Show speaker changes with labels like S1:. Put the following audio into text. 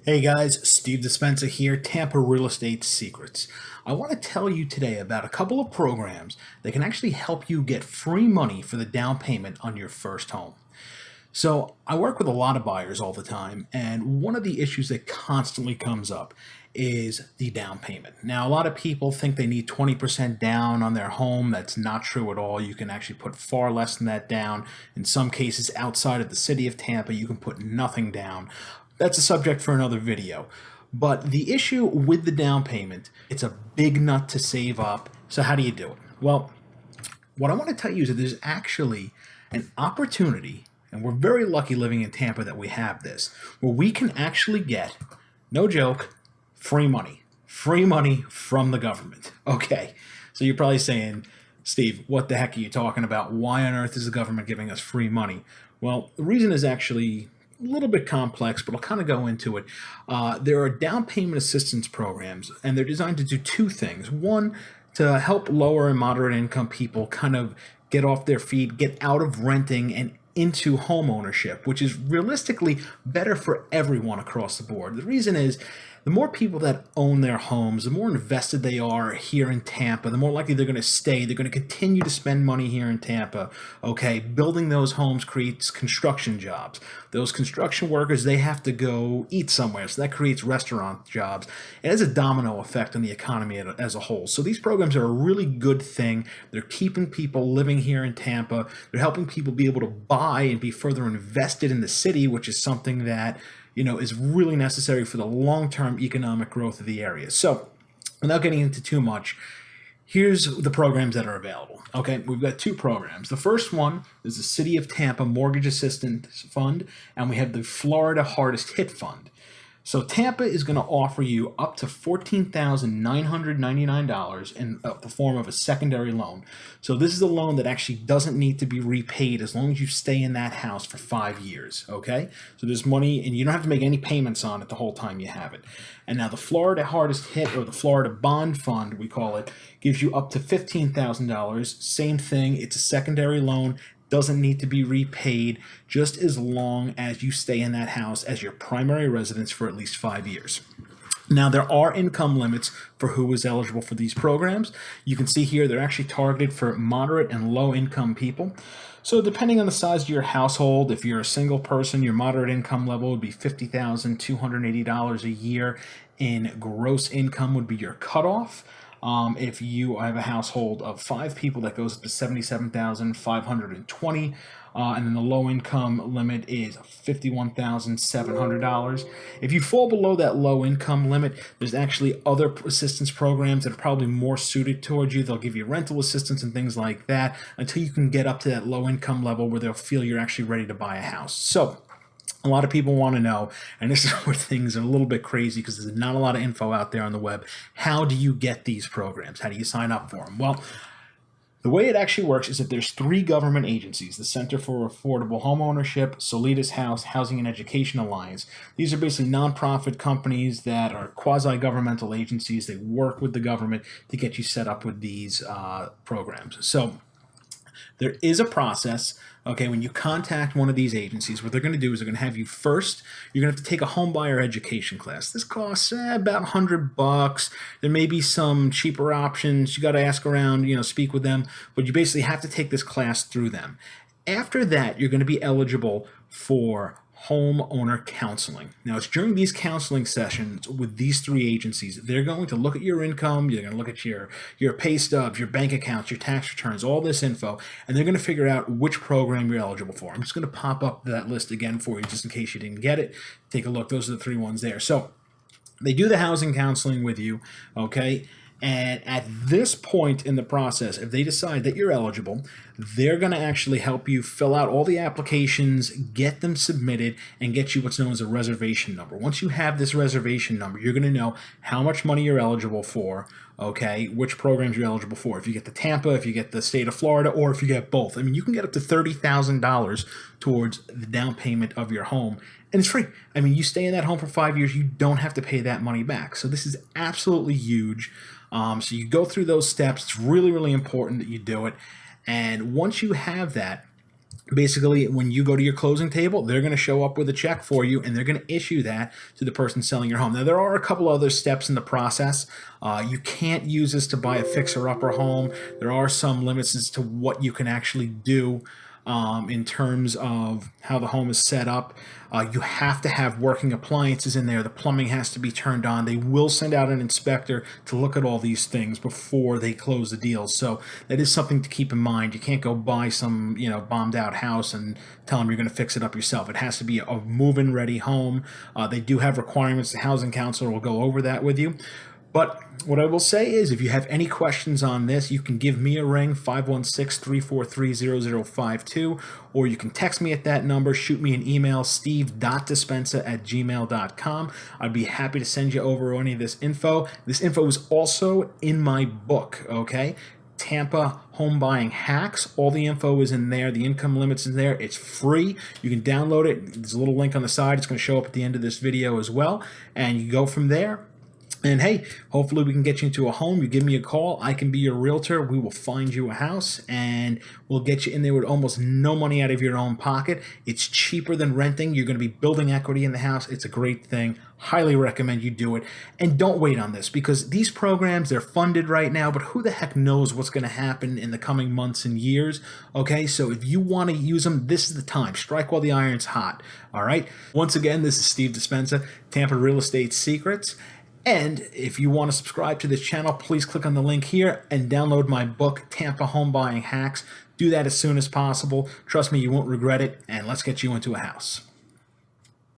S1: Hey guys, Steve Dispenza here, Tampa Real Estate Secrets. I want to tell you today about a couple of programs that can actually help you get free money for the down payment on your first home. So, I work with a lot of buyers all the time, and one of the issues that constantly comes up is the down payment. Now, a lot of people think they need 20% down on their home. That's not true at all. You can actually put far less than that down. In some cases, outside of the city of Tampa, you can put nothing down. That's a subject for another video. But the issue with the down payment, it's a big nut to save up. So, how do you do it? Well, what I want to tell you is that there's actually an opportunity, and we're very lucky living in Tampa that we have this, where we can actually get, no joke, free money. Free money from the government. Okay, so you're probably saying, Steve, what the heck are you talking about? Why on earth is the government giving us free money? Well, the reason is actually a little bit complex, but I'll kind of go into it. There are down payment assistance programs, and they're designed to do two things. One, to help lower and moderate income people kind of get off their feet, get out of renting and into home ownership, which is realistically better for everyone across the board. The reason is the more people that own their homes, the more invested they are here in Tampa, the more likely they're going to stay. They're going to continue to spend money here in Tampa. Okay, building those homes creates construction jobs. Those construction workers, they have to go eat somewhere, so that creates restaurant jobs. It has a domino effect on the economy as a whole. So these programs are a really good thing. They're keeping people living here in Tampa. They're helping people be able to buy and be further invested in the city, which is something that is really necessary for the long-term economic growth of the area. So, without getting into too much, here's the programs that are available. Okay, we've got two programs. The first one is the City of Tampa Mortgage Assistance Fund, and we have the Florida Hardest Hit Fund. So Tampa is going to offer you up to $14,999 in the form of a secondary loan. So this is a loan that actually doesn't need to be repaid as long as you stay in that house for 5 years, okay? So there's money, and you don't have to make any payments on it the whole time you have it. And now the Florida Hardest Hit, or the Florida Bond Fund, we call it, gives you up to $15,000. Same thing, it's a secondary loan. Doesn't need to be repaid just as long as you stay in that house as your primary residence for at least 5 years. Now, there are income limits for who is eligible for these programs. You can see here they're actually targeted for moderate and low income people. So depending on the size of your household, if you're a single person, your moderate income level would be $50,280 a year in gross income would be your cutoff. If you have a household of 5 people, that goes up to $77,520. And then the low income limit is $51,700. If you fall below that low income limit, there's actually other assistance programs that are probably more suited towards you. They'll give you rental assistance and things like that until you can get up to that low income level where they'll feel you're actually ready to buy a house. So a lot of people want to know, and this is where things are a little bit crazy because there's not a lot of info out there on the web. How do you get these programs? How do you sign up for them? Well, the way it actually works is that there's 3 government agencies: the Center for Affordable Homeownership, Solitas House, Housing and Education Alliance. These are basically nonprofit companies that are quasi-governmental agencies. They work with the government to get you set up with these programs. So there is a process. Okay, when you contact one of these agencies, what they're going to do is they're going to have you first, you're going to have to take a home buyer education class. This costs about $100. There may be some cheaper options. You got to ask around, speak with them, but you basically have to take this class through them. After that, you're going to be eligible for homeowner counseling. Now, it's during these counseling sessions with these 3 agencies, they're going to look at your income, you're going to look at your pay stubs, your bank accounts, your tax returns, all this info, and they're going to figure out which program you're eligible for. I'm just going to pop up that list again for you just in case you didn't get it. Take a look. Those are the 3 ones there. So they do the housing counseling with you, okay? And at this point in the process, if they decide that you're eligible, they're going to actually help you fill out all the applications, get them submitted, and get you what's known as a reservation number. Once you have this reservation number, you're going to know how much money you're eligible for, okay, which programs you're eligible for. If you get the Tampa, if you get the state of Florida, or if you get both. I mean, you can get up to $30,000 towards the down payment of your home, and it's free. I mean, you stay in that home for 5 years, you don't have to pay that money back. So this is absolutely huge. So you go through those steps. It's really, really important that you do it. And once you have that, Basically, when you go to your closing table, they're going to show up with a check for you, and they're going to issue that to the person selling your home. Now, there are a couple other steps in the process. You can't use this to buy a fixer-upper home. There are some limits as to what you can actually do in terms of how the home is set up. You have to have working appliances in there. The plumbing has to be turned on. They will send out an inspector to look at all these things before they close the deal. So that is something to keep in mind. You can't go buy some, bombed out house and tell them you're going to fix it up yourself. It has to be a move-in ready home. They do have requirements. The housing counselor will go over that with you. But what I will say is, if you have any questions on this, you can give me a ring, 516-343-0052, or you can text me at that number, shoot me an email, steve.dispenza@gmail.com. I'd be happy to send you over any of this info. This info is also in my book, okay? Tampa Home Buying Hacks. All the info is in there. The income limit's in there. It's free. You can download it. There's a little link on the side. It's going to show up at the end of this video as well. And you go from there. And hey, hopefully we can get you into a home. You give me a call. I can be your realtor. We will find you a house, and we'll get you in there with almost no money out of your own pocket. It's cheaper than renting. You're going to be building equity in the house. It's a great thing. Highly recommend you do it. And don't wait on this, because these programs, they're funded right now, but who the heck knows what's going to happen in the coming months and years. Okay, so if you want to use them, this is the time. Strike while the iron's hot. All right. Once again, this is Steve Dispenza, Tampa Real Estate Secrets. And if you want to subscribe to this channel, please click on the link here and download my book, Tampa Home Buying Hacks. Do that as soon as possible. Trust me, you won't regret it. And let's get you into a house.